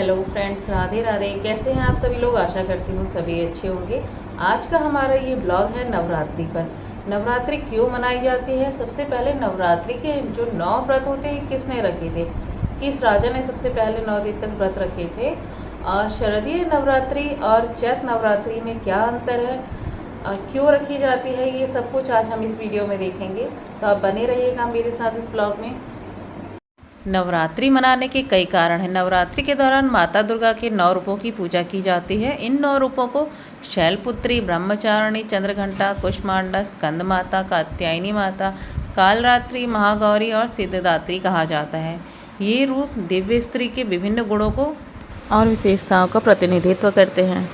Hello friends, Radhe Radhe. कैसे हैं आप सभी लोग? आशा करती हूँ सभी अच्छे होंगे। आज का हमारा ये ब्लॉग है नवरात्रि पर। नवरात्रि क्यों मनाई जाती है? सबसे पहले नवरात्रि के जो 9 व्रत होते हैं किसने रखे थे? किस राजा ने सबसे पहले 9 दिन तक व्रत रखे थे? और शारदीय नवरात्रि और चैत्र नवरात्रि में क्या अंतर है, क्यों रखी जाती है, ये सब कुछ आज हम इस वीडियो में देखेंगे। तो आप बने रहिएगा मेरे साथ इस ब्लॉग में। नवरात्रि मनाने के कई कारण हैं। नवरात्रि के दौरान माता दुर्गा के 9 रूपों की पूजा की जाती है। इन 9 रूपों को शैलपुत्री, ब्रह्मचारिणी, चंद्रघंटा, कुष्मांडा, स्कंद माता, कात्यायनी माता, कालरात्रि, महागौरी और सिद्धदात्री कहा जाता है। ये रूप दिव्य स्त्री के विभिन्न गुणों को और विशेषताओं का प्रतिनिधित्व करते हैं।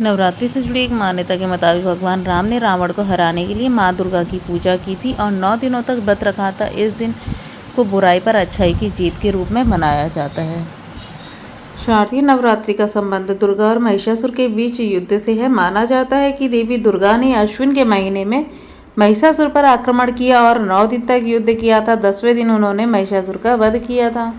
नवरात्रि से जुड़ी एक मान्यता के मुताबिक भगवान राम ने रावण को हराने के लिए माँ दुर्गा की पूजा की थी और 9 दिनों तक व्रत रखा था। इस दिन को बुराई पर अच्छाई की जीत के रूप में मनाया जाता है। शारदीय नवरात्रि का संबंध दुर्गा और महिषासुर के बीच युद्ध से है। माना जाता है कि देवी दुर्गा ने अश्विन के महीने में महिषासुर पर आक्रमण किया और 9 दिन तक युद्ध किया था। 10वें दिन उन्होंने महिषासुर का वध किया था।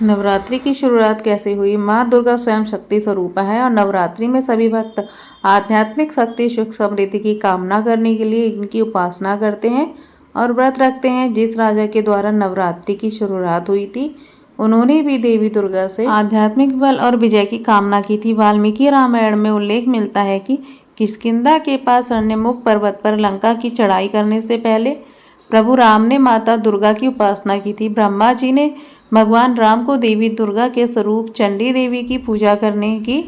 नवरात्रि की शुरुआत कैसे हुई? माँ दुर्गा स्वयं शक्ति स्वरूपा है और नवरात्रि में सभी भक्त आध्यात्मिक शक्ति, सुख, समृद्धि की कामना करने के लिए इनकी उपासना करते हैं और व्रत रखते हैं। जिस राजा के द्वारा नवरात्रि की शुरुआत हुई थी, उन्होंने भी देवी दुर्गा से आध्यात्मिक बल और विजय की कामना की थी। वाल्मीकि रामायण में उल्लेख मिलता है कि किष्किंधा के पास अरण्यमुख पर्वत पर लंका की चढ़ाई करने से पहले प्रभु राम ने माता दुर्गा की उपासना की थी। ब्रह्मा जी ने भगवान राम को देवी दुर्गा के स्वरूप चंडी देवी की पूजा करने की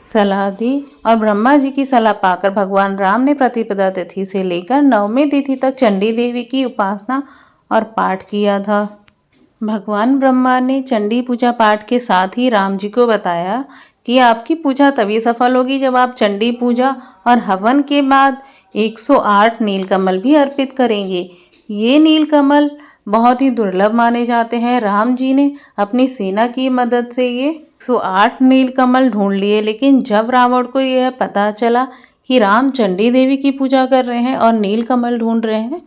सलाह दी और ब्रह्मा जी की सलाह पाकर भगवान राम ने प्रतिपदा तिथि से लेकर 9वीं तिथि तक चंडी देवी की उपासना और पाठ किया था। भगवान ब्रह्मा ने चंडी पूजा पाठ के साथ ही राम जी को बताया कि आपकी पूजा तभी सफल होगी जब आप चंडी पूजा और हवन के बाद 108 नीलकमल भी अर्पित करेंगे। ये नीलकमल बहुत ही दुर्लभ माने जाते हैं। राम जी ने अपनी सेना की मदद से ये 108 नीलकमल ढूंढ लिए, लेकिन जब रावण को यह पता चला कि राम चंडी देवी की पूजा कर रहे हैं और नीलकमल ढूंढ रहे हैं,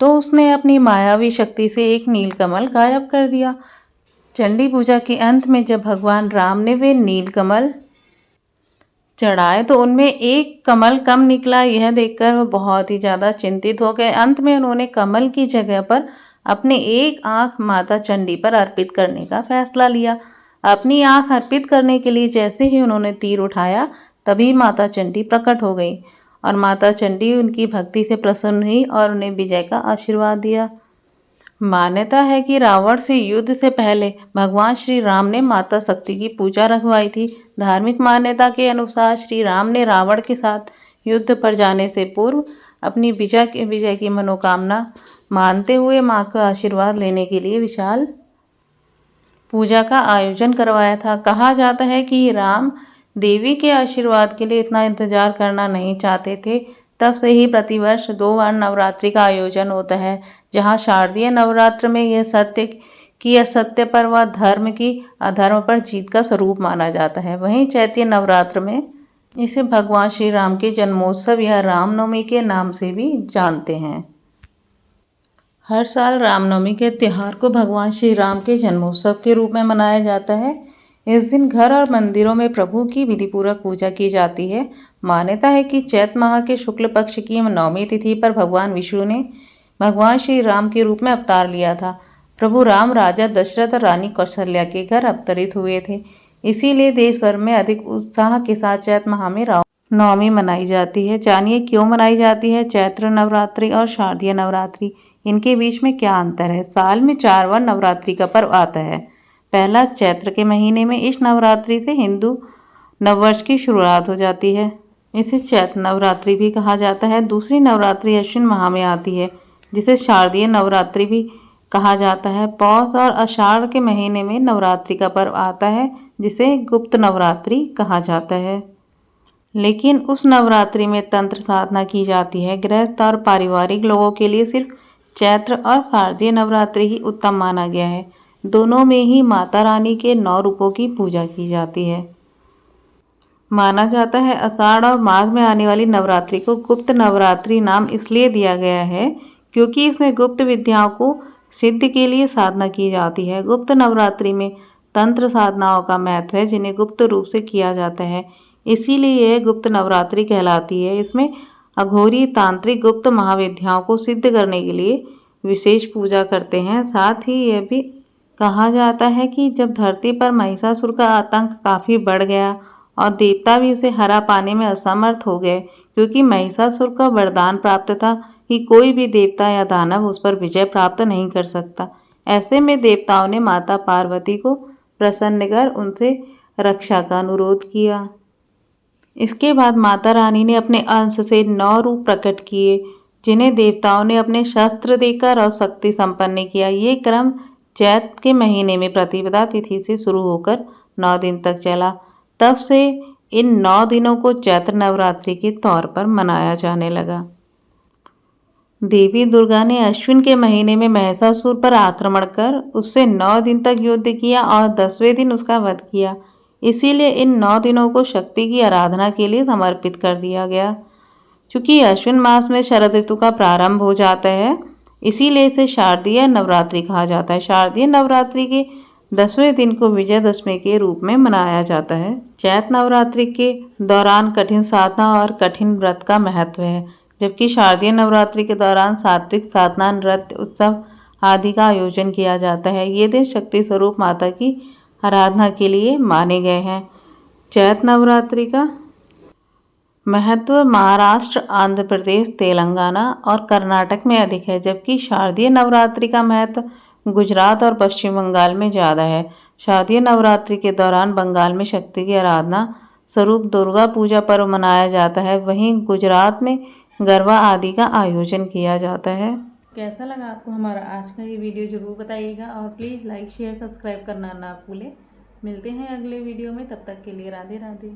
तो उसने अपनी मायावी शक्ति से एक नीलकमल गायब कर दिया। चंडी पूजा के अंत में जब भगवान राम ने वे नीलकमल चढ़ाए तो उनमें एक कमल कम निकला। यह देखकर वो बहुत ही ज़्यादा चिंतित हो गए। अंत में उन्होंने कमल की जगह पर अपने एक आँख माता चंडी पर अर्पित करने का फैसला लिया। अपनी आँख अर्पित करने के लिए जैसे ही उन्होंने तीर उठाया, तभी माता चंडी प्रकट हो गई और माता चंडी उनकी भक्ति से प्रसन्न हुई और उन्हें विजय का आशीर्वाद दिया। मान्यता है कि रावण से युद्ध से पहले भगवान श्री राम ने माता शक्ति की पूजा रखवाई थी। धार्मिक मान्यता के अनुसार श्री राम ने रावण के साथ युद्ध पर जाने से पूर्व अपनी विजय की मनोकामना मानते हुए मां का आशीर्वाद लेने के लिए विशाल पूजा का आयोजन करवाया था। कहा जाता है कि राम देवी के आशीर्वाद के लिए इतना इंतजार करना नहीं चाहते थे। तब से ही प्रतिवर्ष 2 बार नवरात्रि का आयोजन होता है, जहां शारदीय नवरात्र में यह सत्य की असत्य पर व धर्म की अधर्म पर जीत का स्वरूप माना जाता है। वहीं चैत्य नवरात्र में इसे भगवान श्री राम के जन्मोत्सव या रामनवमी के नाम से भी जानते हैं। हर साल रामनवमी के त्यौहार को भगवान श्री राम के जन्मोत्सव के रूप में मनाया जाता है। इस दिन घर और मंदिरों में प्रभु की विधिपूर्वक पूजा की जाती है। मान्यता है कि चैत्र माह के शुक्ल पक्ष की 9वीं तिथि पर भगवान विष्णु ने भगवान श्री राम के रूप में अवतार लिया था। प्रभु राम राजा दशरथ और रानी कौशल्या के घर अवतरित हुए थे। इसीलिए देश भर में अधिक उत्साह के साथ चैत्र माह में नवमी मनाई जाती है। जानिए क्यों मनाई जाती है चैत्र नवरात्रि और शारदीय नवरात्रि, इनके बीच में क्या अंतर है। साल में 4 बार नवरात्रि का पर्व आता है। पहला चैत्र के महीने में। इस नवरात्रि से हिंदू नववर्ष की शुरुआत हो जाती है। इसे चैत्र नवरात्रि भी कहा जाता है। दूसरी नवरात्रि अश्विन माह में आती है, जिसे शारदीय नवरात्रि भी कहा जाता है। पौष और आषाढ़ के महीने में नवरात्रि का पर्व आता है, जिसे गुप्त नवरात्रि कहा जाता है। लेकिन उस नवरात्रि में तंत्र साधना की जाती है। गृहस्थ और पारिवारिक लोगों के लिए सिर्फ चैत्र और शारदीय नवरात्रि ही उत्तम माना गया है। दोनों में ही माता रानी के 9 रूपों की पूजा की जाती है। माना जाता है आषाढ़ और माघ में आने वाली नवरात्रि को गुप्त नवरात्रि नाम इसलिए दिया गया है क्योंकि इसमें गुप्त विद्याओं को सिद्ध के लिए साधना की जाती है। गुप्त नवरात्रि में तंत्र साधनाओं का महत्व है जिन्हें गुप्त रूप से किया जाता है, इसीलिए यह गुप्त नवरात्रि कहलाती है। इसमें अघोरी तांत्रिक गुप्त महाविद्याओं को सिद्ध करने के लिए विशेष पूजा करते हैं। साथ ही यह भी कहा जाता है कि जब धरती पर महिषासुर का आतंक काफ़ी बढ़ गया और देवता भी उसे हरा पाने में असमर्थ हो गए, क्योंकि महिषासुर का वरदान प्राप्त था कि कोई भी देवता या दानव उस पर विजय प्राप्त नहीं कर सकता। ऐसे में देवताओं ने माता पार्वती को प्रसन्न कर उनसे रक्षा का अनुरोध किया। इसके बाद माता रानी ने अपने अंश से 9 रूप प्रकट किए, जिन्हें देवताओं ने अपने शस्त्र देकर और शक्ति संपन्न किया। ये क्रम चैत के महीने में प्रतिपदा तिथि से शुरू होकर 9 दिन तक चला। तब से इन 9 दिनों को चैत्र नवरात्रि के तौर पर मनाया जाने लगा। देवी दुर्गा ने अश्विन के महीने में महिषासुर पर आक्रमण कर उससे 9 दिन तक युद्ध किया और 10वें दिन उसका वध किया। इसीलिए इन 9 दिनों को शक्ति की आराधना के लिए समर्पित कर दिया गया। चूँकि अश्विन मास में शरद ऋतु का प्रारंभ हो जाता है, इसीलिए इसे शारदीय नवरात्रि कहा जाता है। शारदीय नवरात्रि के 10वें दिन को विजयदशमी के रूप में मनाया जाता है। चैत नवरात्रि के दौरान कठिन साधना और कठिन व्रत का महत्व है, जबकि शारदीय नवरात्रि के दौरान सात्विक साधना, नृत्य, उत्सव आदि का आयोजन किया जाता है। ये दिन शक्ति स्वरूप माता की आराधना के लिए माने गए हैं। चैत नवरात्रि का महत्व महाराष्ट्र, आंध्र प्रदेश, तेलंगाना और कर्नाटक में अधिक है, जबकि शारदीय नवरात्रि का महत्व गुजरात और पश्चिम बंगाल में ज़्यादा है। शारदीय नवरात्रि के दौरान बंगाल में शक्ति की आराधना स्वरूप दुर्गा पूजा पर्व मनाया जाता है, वहीं गुजरात में गरबा आदि का आयोजन किया जाता है। कैसा लगा आपको हमारा आज का ये वीडियो ज़रूर बताइएगा और प्लीज़ लाइक, शेयर, सब्सक्राइब करना ना भूलें। मिलते हैं अगले वीडियो में, तब तक के लिए राधे राधे।